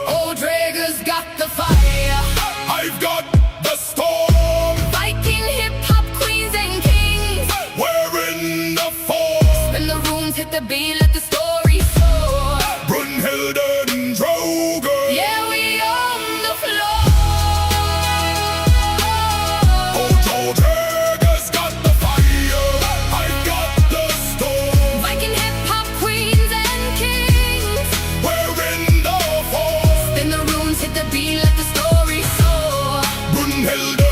Old Drager's got the fire. I've got the storm. Viking hip-hop queens and kings. We're in the form. When the rooms hit the beat, let the story soar. Brunhilde and Droger. Yeah, we on the floor. Old Drager's got the fire. I've got the storm. Viking hip-hop queens and kings. We're in the form. When the rooms hit the beat, let the story soar. Brunhilde